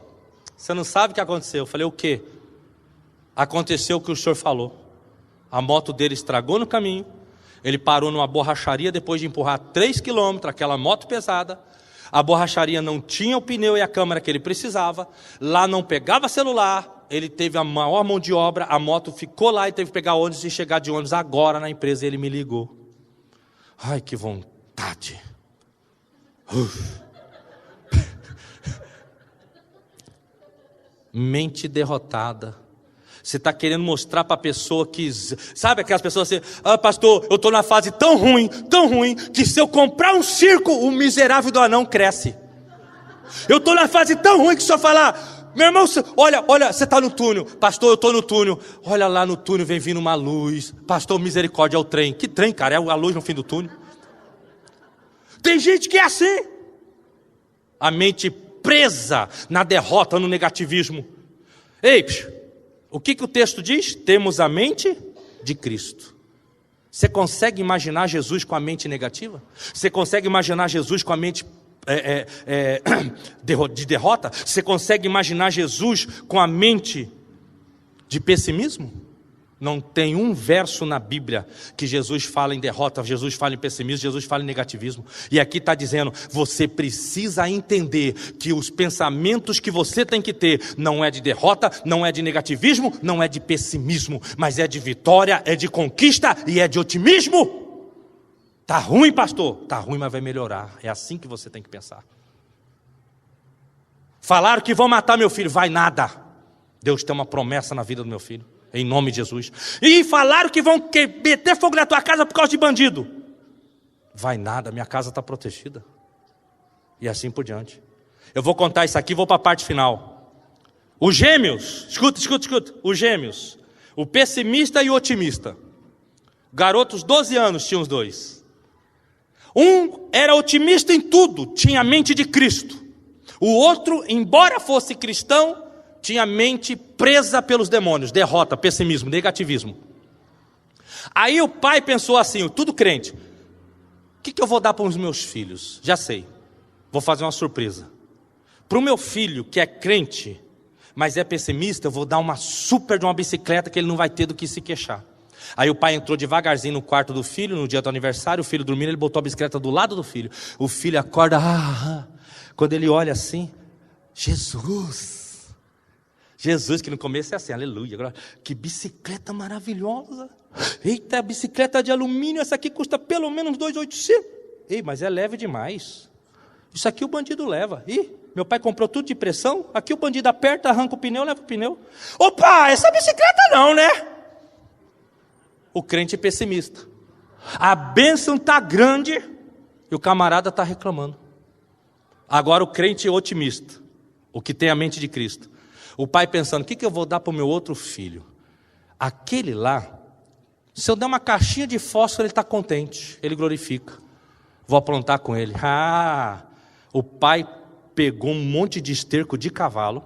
você não sabe o que aconteceu? Eu falei, o quê? Aconteceu o que o senhor falou. A moto dele estragou no caminho. Ele parou numa borracharia depois de empurrar 3 quilômetros, aquela moto pesada. A borracharia não tinha o pneu e a câmera que ele precisava. Lá não pegava celular. Ele teve a maior mão de obra. A moto ficou lá e teve que pegar ônibus e chegar de ônibus agora na empresa. Ele me ligou. Ai, que vontade. Mente derrotada. Você está querendo mostrar para a pessoa que... Sabe aquelas pessoas assim... Ah, pastor, eu estou na fase tão ruim, que se eu comprar um circo, o miserável do anão cresce. Eu estou na fase tão ruim que se eu falar... Meu irmão, olha, você está no túnel. Pastor, eu estou no túnel. Olha lá no túnel, vem vindo uma luz. Pastor, misericórdia, é o trem. Que trem, cara? É a luz no fim do túnel. Tem gente que é assim. A mente presa na derrota, no negativismo. Ei, o que o texto diz? Temos a mente de Cristo. Você consegue imaginar Jesus com a mente negativa? Você consegue imaginar Jesus com a mente de derrota? Você consegue imaginar Jesus com a mente de pessimismo? Não tem um verso na Bíblia que Jesus fala em derrota, Jesus fala em pessimismo, Jesus fala em negativismo. E aqui está dizendo, você precisa entender que os pensamentos que você tem que ter não é de derrota, não é de negativismo, não é de pessimismo, mas é de vitória, é de conquista e é de otimismo. Está ruim, pastor? Está ruim, mas vai melhorar. É assim que você tem que pensar. Falaram que vão matar meu filho, vai nada. Deus tem uma promessa na vida do meu filho. Em nome de Jesus. E falaram que vão meter fogo na tua casa por causa de bandido. Vai nada, minha casa está protegida. E assim por diante. Eu vou contar isso aqui e vou para a parte final. Os gêmeos, escuta. Os gêmeos, o pessimista e o otimista. Garotos, 12 anos tinham os dois. Um era otimista em tudo, tinha a mente de Cristo. O outro, embora fosse cristão, tinha a mente presa pelos demônios, derrota, pessimismo, negativismo. Aí o pai pensou assim, tudo crente, o que eu vou dar para os meus filhos? Já sei, vou fazer uma surpresa. Para o meu filho que é crente, mas é pessimista, eu vou dar uma super de uma bicicleta que ele não vai ter do que se queixar. Aí o pai entrou devagarzinho no quarto do filho, no dia do aniversário, o filho dormindo, ele botou a bicicleta do lado do filho. O filho acorda, quando ele olha assim, Jesus, que no começo é assim, aleluia, agora, que bicicleta maravilhosa, eita, bicicleta de alumínio, essa aqui custa pelo menos 2.800, ei, mas é leve demais, isso aqui o bandido leva, meu pai comprou tudo de pressão, aqui o bandido aperta, arranca o pneu, leva o pneu, opa, essa bicicleta não, né? O crente é pessimista, a bênção está grande, e o camarada está reclamando. Agora o crente é otimista, o que tem a mente de Cristo. O pai pensando, o que eu vou dar para o meu outro filho? Aquele lá, se eu der uma caixinha de fósforo, ele está contente, ele glorifica. Vou aprontar com ele. O pai pegou um monte de esterco de cavalo,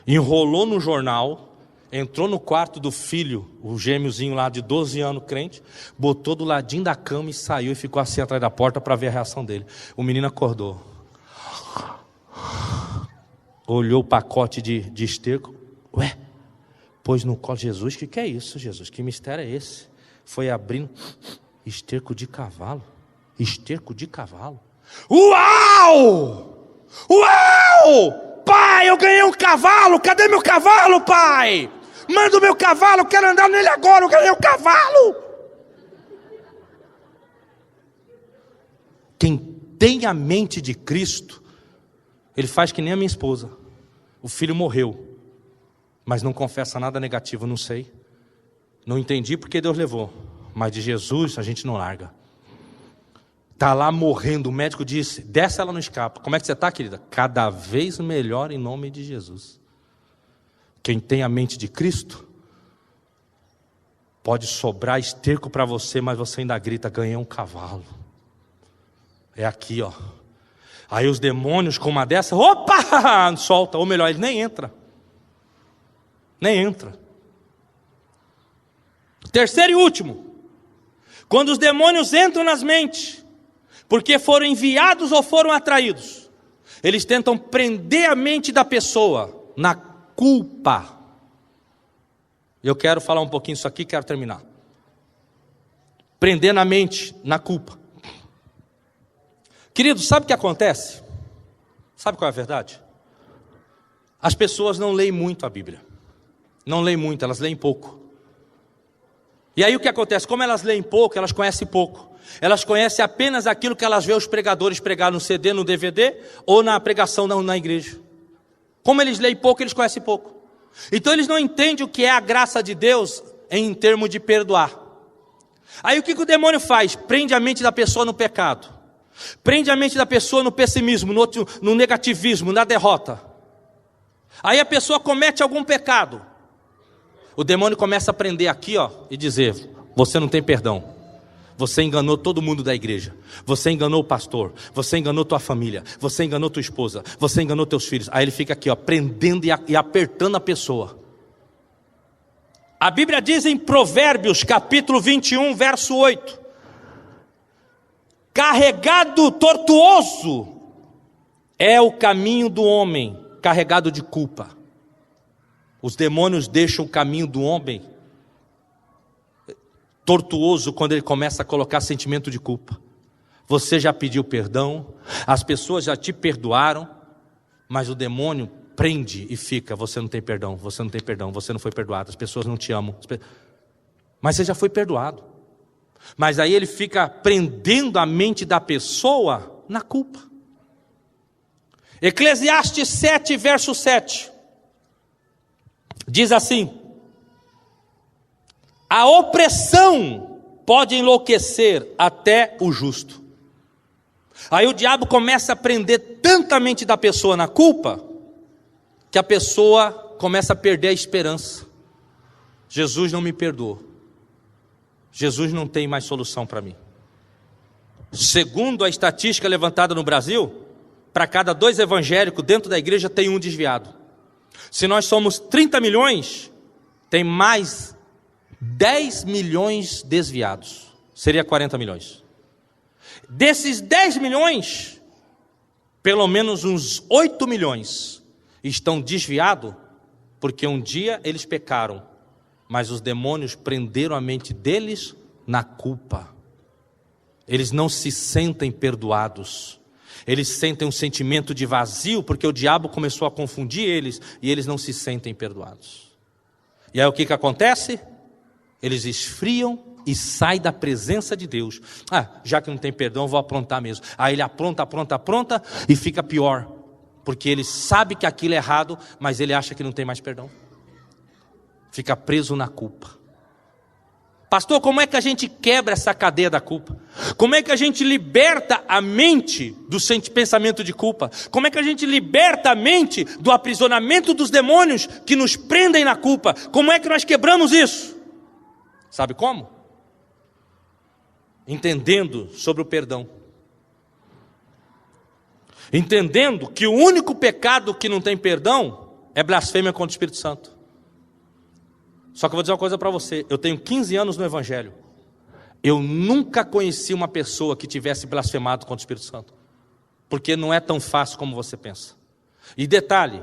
enrolou no jornal, entrou no quarto do filho, o gêmeozinho lá de 12 anos, crente, botou do ladinho da cama e saiu e ficou assim atrás da porta para ver a reação dele. O menino acordou. Olhou o pacote de esterco. Pôs no colo. Jesus, que é isso, Jesus? Que mistério é esse? Foi abrindo. Esterco de cavalo. Esterco de cavalo. Uau! Pai, eu ganhei um cavalo. Cadê meu cavalo, pai? Manda o meu cavalo, eu quero andar nele agora. Eu ganhei um cavalo. Quem tem a mente de Cristo, ele faz que nem a minha esposa. O filho morreu, mas não confessa nada negativo, não sei. Não entendi porque Deus levou, mas de Jesus a gente não larga. Está lá morrendo, o médico disse, dessa ela não escapa. Como é que você está, querida? Cada vez melhor em nome de Jesus. Quem tem a mente de Cristo, pode sobrar esterco para você, mas você ainda grita, ganhei um cavalo. É aqui, ó. Aí os demônios com uma dessa, opa, solta, ou melhor, ele nem entra. Terceiro e último, quando os demônios entram nas mentes, porque foram enviados ou foram atraídos, eles tentam prender a mente da pessoa na culpa. Eu quero falar um pouquinho disso aqui, quero terminar. Prender na mente, na culpa. Querido, sabe o que acontece? Sabe qual é a verdade? As pessoas não leem muito a Bíblia. Não leem muito, elas leem pouco. E aí o que acontece? Como elas leem pouco, elas conhecem pouco. Elas conhecem apenas aquilo que elas veem os pregadores pregar no CD, no DVD, ou na pregação na igreja. Como eles leem pouco, eles conhecem pouco. Então eles não entendem o que é a graça de Deus em termos de perdoar. Aí o que o demônio faz? Prende a mente da pessoa no pecado. Prende a mente da pessoa no pessimismo, no negativismo, na derrota. Aí a pessoa comete algum pecado. O demônio começa a prender aqui, ó, e dizer, você não tem perdão. Você enganou todo mundo da igreja. Você enganou o pastor. Você enganou tua família. Você enganou tua esposa. Você enganou teus filhos. Aí ele fica aqui, ó, prendendo e apertando a pessoa. A Bíblia diz em Provérbios, capítulo 21, verso 8. Carregado tortuoso é o caminho do homem, carregado de culpa. Os demônios deixam o caminho do homem tortuoso quando ele começa a colocar sentimento de culpa. Você já pediu perdão, as pessoas já te perdoaram, mas o demônio prende e fica: você não tem perdão, você não tem perdão, você não foi perdoado, as pessoas não te amam. Mas você já foi perdoado. Mas aí ele fica prendendo a mente da pessoa na culpa. Eclesiastes 7, verso 7, diz assim: a opressão pode enlouquecer até o justo. Aí o diabo começa a prender tanta mente da pessoa na culpa, que a pessoa começa a perder a esperança. Jesus não me perdoou, Jesus não tem mais solução para mim. Segundo a estatística levantada no Brasil, para cada 2 evangélicos dentro da igreja tem um desviado. Se nós somos 30 milhões, tem mais 10 milhões desviados, seria 40 milhões. Desses 10 milhões, pelo menos uns 8 milhões estão desviados, porque um dia eles pecaram, mas os demônios prenderam a mente deles na culpa. Eles não se sentem perdoados, eles sentem um sentimento de vazio, porque o diabo começou a confundir eles, e eles não se sentem perdoados. E aí o que acontece? Eles esfriam e saem da presença de Deus. Já que não tem perdão, vou aprontar mesmo. Aí ele apronta e fica pior, porque ele sabe que aquilo é errado, mas ele acha que não tem mais perdão. Fica preso na culpa. Pastor, como é que a gente quebra essa cadeia da culpa? Como é que a gente liberta a mente do pensamento de culpa? Como é que a gente liberta a mente do aprisionamento dos demônios que nos prendem na culpa? Como é que nós quebramos isso? Sabe como? Entendendo sobre o perdão. Entendendo que o único pecado que não tem perdão é blasfêmia contra o Espírito Santo. Só que eu vou dizer uma coisa para você: eu tenho 15 anos no Evangelho, eu nunca conheci uma pessoa que tivesse blasfemado contra o Espírito Santo, porque não é tão fácil como você pensa. E detalhe,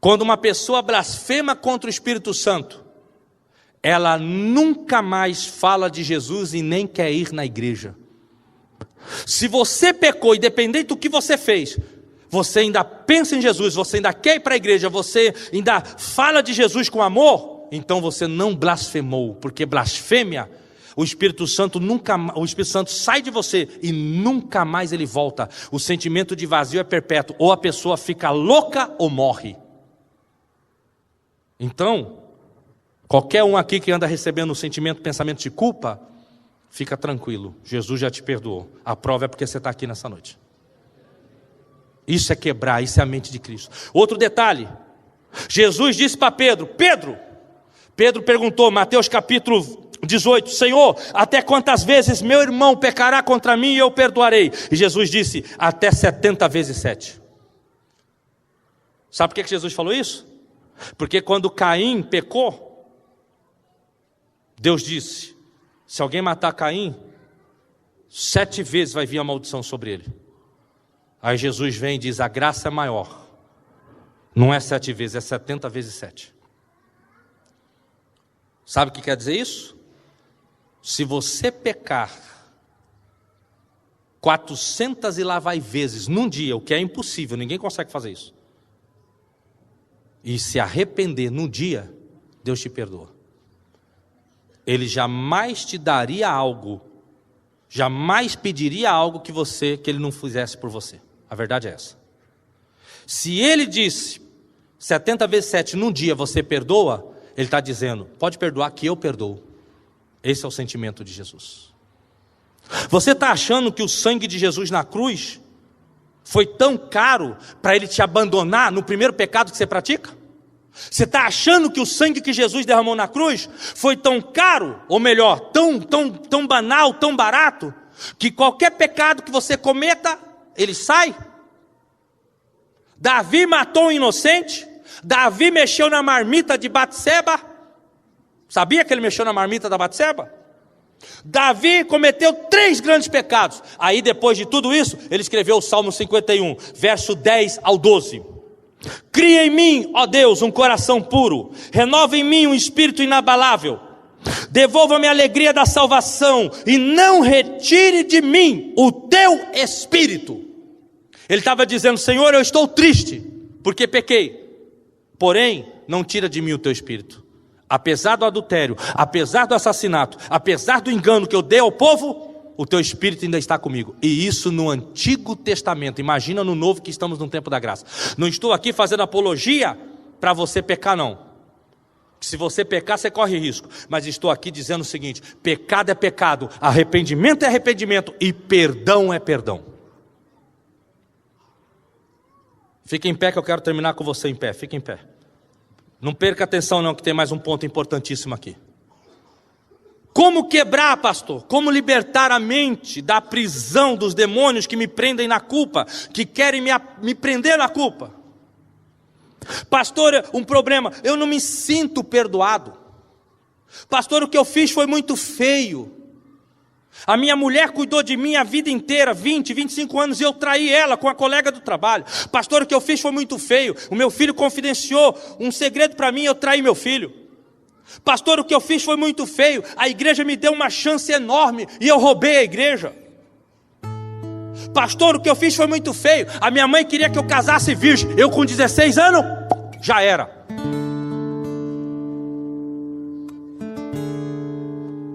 quando uma pessoa blasfema contra o Espírito Santo, ela nunca mais fala de Jesus e nem quer ir na igreja. Se você pecou, independente do que você fez, você ainda pensa em Jesus, você ainda quer ir para a igreja, você ainda fala de Jesus com amor, então você não blasfemou, porque blasfêmia, o Espírito Santo sai de você e nunca mais ele volta. O sentimento de vazio é perpétuo, ou a pessoa fica louca ou morre. Então, qualquer um aqui que anda recebendo o pensamento de culpa, fica tranquilo, Jesus já te perdoou. A prova é porque você está aqui nessa noite. Isso é quebrar, isso é a mente de Cristo. Outro detalhe, Jesus disse para Pedro perguntou, Mateus capítulo 18, Senhor, até quantas vezes meu irmão pecará contra mim e eu perdoarei? E Jesus disse, até 70 vezes 7. Sabe por que Jesus falou isso? Porque quando Caim pecou, Deus disse, se alguém matar Caim, 7 vezes vai vir a maldição sobre ele. Aí Jesus vem e diz, a graça é maior. Não é 7 vezes, é 70 vezes 7. Sabe o que quer dizer isso? Se você pecar 400 e lá vai vezes num dia, o que é impossível, ninguém consegue fazer isso, e se arrepender num dia, Deus te perdoa. Ele jamais te daria algo, jamais pediria algo que ele não fizesse por você. A verdade é essa. Se ele disse 70 vezes 7 num dia você perdoa, ele está dizendo, pode perdoar que eu perdoo. Esse é o sentimento de Jesus. Você está achando que o sangue de Jesus na cruz foi tão caro para ele te abandonar no primeiro pecado que você pratica? Você está achando que o sangue que Jesus derramou na cruz foi tão caro, ou melhor, tão banal, tão barato, que qualquer pecado que você cometa, ele sai? Davi matou um inocente, Davi mexeu na marmita de Batseba, sabia que ele mexeu na marmita da Batseba? Davi cometeu 3 grandes pecados, aí depois de tudo isso, ele escreveu o Salmo 51, verso 10 ao 12, cria em mim, ó Deus, um coração puro, renova em mim um espírito inabalável, Devolva-me a alegria da salvação e não retire de mim o teu espírito. Ele estava dizendo: Senhor, eu estou triste porque pequei, porém não tira de mim o teu espírito. Apesar do adultério, apesar do assassinato, apesar do engano que eu dei ao povo, o teu espírito ainda está comigo. E isso no Antigo Testamento. Imagina no Novo, que estamos no tempo da graça. Não estou aqui fazendo apologia para você pecar, não. Se você pecar, você corre risco. Mas estou aqui dizendo o seguinte: pecado é pecado, arrependimento é arrependimento e perdão é perdão. Fique em pé, que eu quero terminar com você em pé. Fique em pé. Não perca atenção não, que tem mais um ponto importantíssimo aqui. Como quebrar, pastor? Como libertar a mente da prisão dos demônios que me prendem na culpa, que querem me prender na culpa? Pastor, um problema, eu não me sinto perdoado. Pastor, o que eu fiz foi muito feio. A minha mulher cuidou de mim a vida inteira, 20, 25 anos, e eu traí ela com a colega do trabalho. Pastor, o que eu fiz foi muito feio. O meu filho confidenciou um segredo para mim, eu traí meu filho. Pastor, o que eu fiz foi muito feio. A igreja me deu uma chance enorme e eu roubei a igreja. Pastor, o que eu fiz foi muito feio. A minha mãe queria que eu casasse virgem. Eu com 16 anos, já era.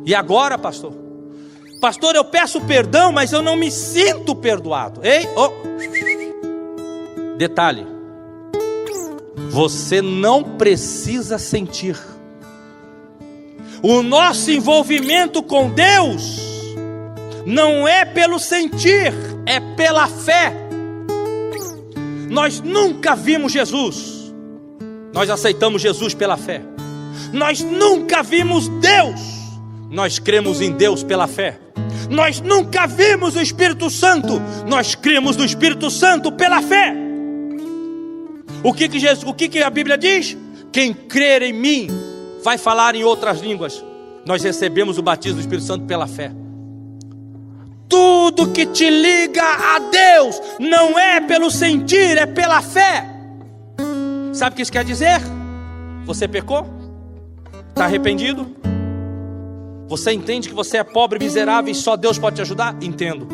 E agora, pastor? Pastor, eu peço perdão, mas eu não me sinto perdoado. Ei, oh. Detalhe: você não precisa sentir. O nosso envolvimento com Deus não é pelo sentir, é pela fé. Nós nunca vimos Jesus, nós aceitamos Jesus pela fé. Nós nunca vimos Deus, nós cremos em Deus pela fé. Nós nunca vimos o Espírito Santo, nós cremos no Espírito Santo pela fé. O que a Bíblia diz? Quem crer em mim vai falar em outras línguas. Nós recebemos o batismo do Espírito Santo pela fé. Tudo que te liga a Deus não é pelo sentir, é pela fé. Sabe o que isso quer dizer? Você pecou? Está arrependido? Você entende que você é pobre, miserável e só Deus pode te ajudar? Entendo.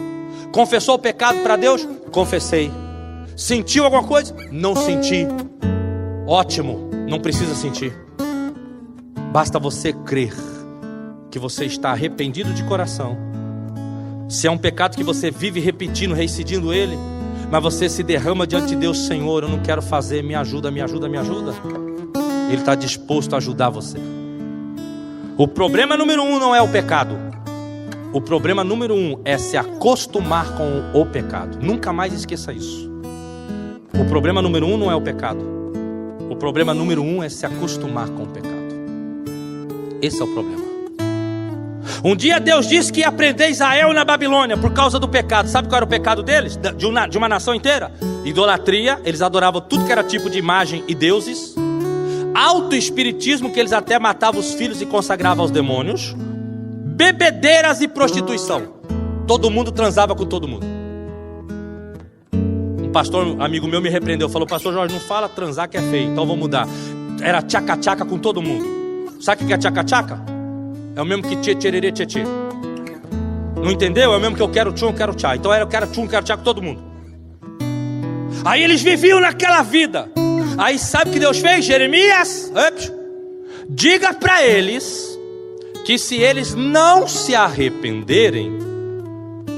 Confessou o pecado para Deus? Confessei. Sentiu alguma coisa? Não senti. Ótimo, não precisa sentir. Basta você crer que você está arrependido de coração. Se é um pecado que você vive repetindo, reincidindo ele, mas você se derrama diante de Deus: Senhor, eu não quero fazer, me ajuda, me ajuda, me ajuda. Ele está disposto a ajudar você. O problema número 1 não é o pecado. O problema número 1 é se acostumar com o pecado. Nunca mais esqueça isso. O problema número 1 não é o pecado. O problema número 1 é se acostumar com o pecado. Esse é o problema. Um dia Deus disse que ia prender Israel na Babilônia por causa do pecado. Sabe qual era o pecado deles? De uma nação inteira? Idolatria. Eles adoravam tudo que era tipo de imagem e deuses. Autoespiritismo, que eles até matavam os filhos e consagravam aos demônios. Bebedeiras e prostituição. Todo mundo transava com todo mundo. Um pastor amigo meu me repreendeu, falou: pastor Jorge, não fala transar que é feio, então vou mudar. Era tchaca-tchaca com todo mundo. Sabe o que é tchaca-tchaca? É o mesmo que tchê-tchê-rê, tchê-tchê. Não entendeu? É o mesmo que eu quero tchum, eu quero tchá. Então era eu quero tchum, eu quero tchá com todo mundo. Aí eles viviam naquela vida. Aí sabe o que Deus fez? Jeremias, diga para eles que se eles não se arrependerem,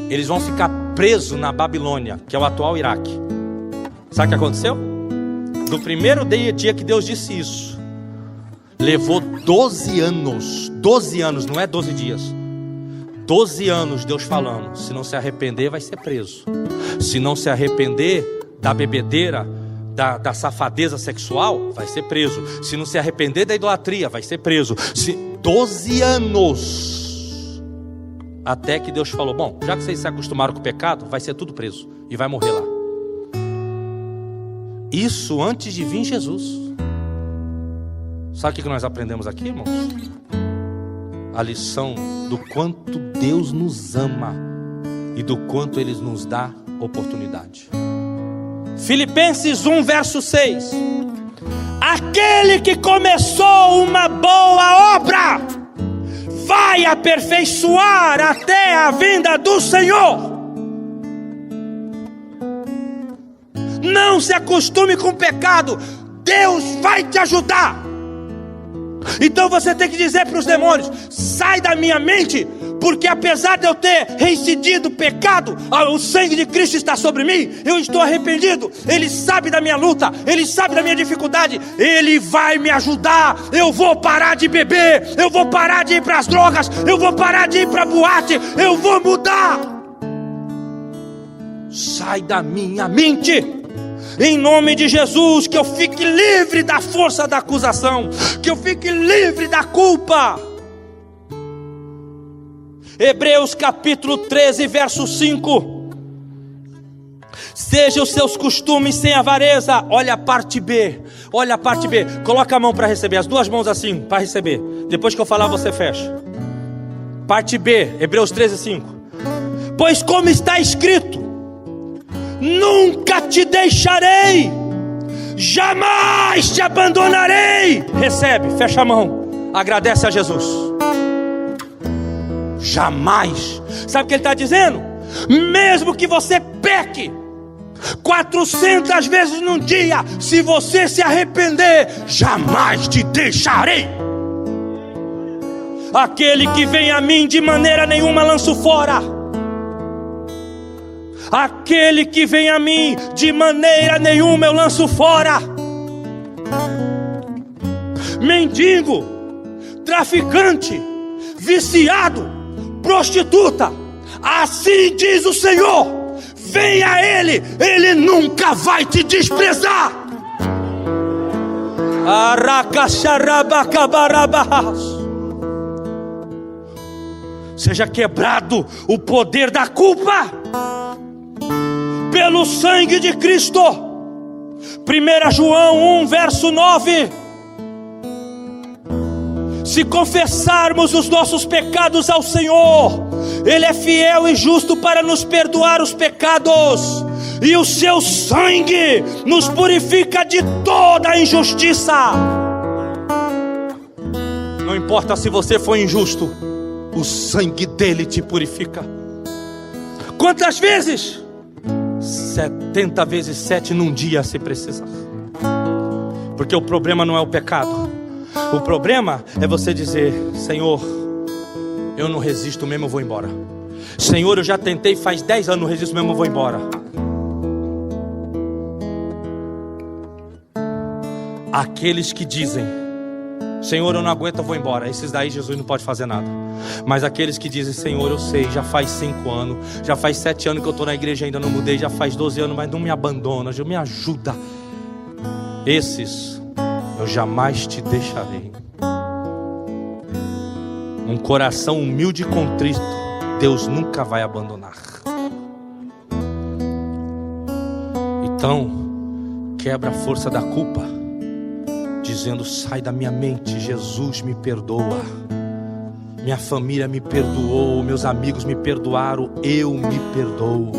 eles vão ficar presos na Babilônia, que é o atual Iraque. Sabe o que aconteceu? Do primeiro dia que Deus disse isso, levou 12 anos. 12 anos, não é 12 dias. 12 anos Deus falando: se não se arrepender vai ser preso. Se não se arrepender da bebedeira, da safadeza sexual, vai ser preso. Se não se arrepender da idolatria, vai ser preso. 12 anos. Até que Deus falou: bom, já que vocês se acostumaram com o pecado, vai ser tudo preso e vai morrer lá. Isso antes de vir Jesus. Sabe o que nós aprendemos aqui, irmãos? A lição do quanto Deus nos ama e do quanto Ele nos dá oportunidade. Filipenses 1, verso 6. Aquele que começou uma boa obra vai aperfeiçoar até a vinda do Senhor. Não se acostume com o pecado. Deus vai te ajudar. Então você tem que dizer para os demônios: sai da minha mente, porque apesar de eu ter reincidido pecado, o sangue de Cristo está sobre mim, eu estou arrependido. Ele sabe da minha luta, Ele sabe da minha dificuldade, Ele vai me ajudar. Eu vou parar de beber, eu vou parar de ir para as drogas, eu vou parar de ir para a boate, eu vou mudar. Sai da minha mente, em nome de Jesus, que eu fique livre da força da acusação, que eu fique livre da culpa. Hebreus capítulo 13, verso 5. Seja os seus costumes sem avareza. Olha a parte B, olha a parte B. Coloca a mão para receber, as duas mãos assim, para receber. Depois que eu falar você fecha. Parte B, Hebreus 13, 5. Pois como está escrito: nunca te deixarei, jamais te abandonarei. Recebe, fecha a mão, agradece a Jesus. Jamais. Sabe o que ele está dizendo? Mesmo que você peque 400 vezes num dia, se você se arrepender, jamais te deixarei. Aquele que vem a mim, de maneira nenhuma lanço fora. Aquele que vem a mim, de maneira nenhuma eu lanço fora. Mendigo, traficante, viciado, prostituta, assim diz o Senhor: venha a Ele, Ele nunca vai te desprezar. Seja quebrado o poder da culpa pelo sangue de Cristo. 1 João 1, verso 9. Se confessarmos os nossos pecados ao Senhor, Ele é fiel e justo para nos perdoar os pecados, e o seu sangue nos purifica de toda a injustiça. Não importa se você foi injusto, o sangue dele te purifica. Quantas vezes? 70 vezes 7 num dia, se precisar. Porque o problema não é o pecado. O problema é você dizer: Senhor, eu não resisto mesmo, eu vou embora. Senhor, eu já tentei faz 10 anos, não resisto mesmo, eu vou embora. Aqueles que dizem: Senhor, eu não aguento, eu vou embora, esses daí Jesus não pode fazer nada. Mas aqueles que dizem: Senhor, eu sei, já faz 5 anos, já faz 7 anos que eu estou na igreja, ainda não mudei, já faz 12 anos, mas não me abandona, já me ajuda. Esses eu jamais te deixarei. Um coração humilde e contrito, Deus nunca vai abandonar. Então, quebra a força da culpa, dizendo: sai da minha mente, Jesus me perdoa, minha família me perdoou, meus amigos me perdoaram, eu me perdoo.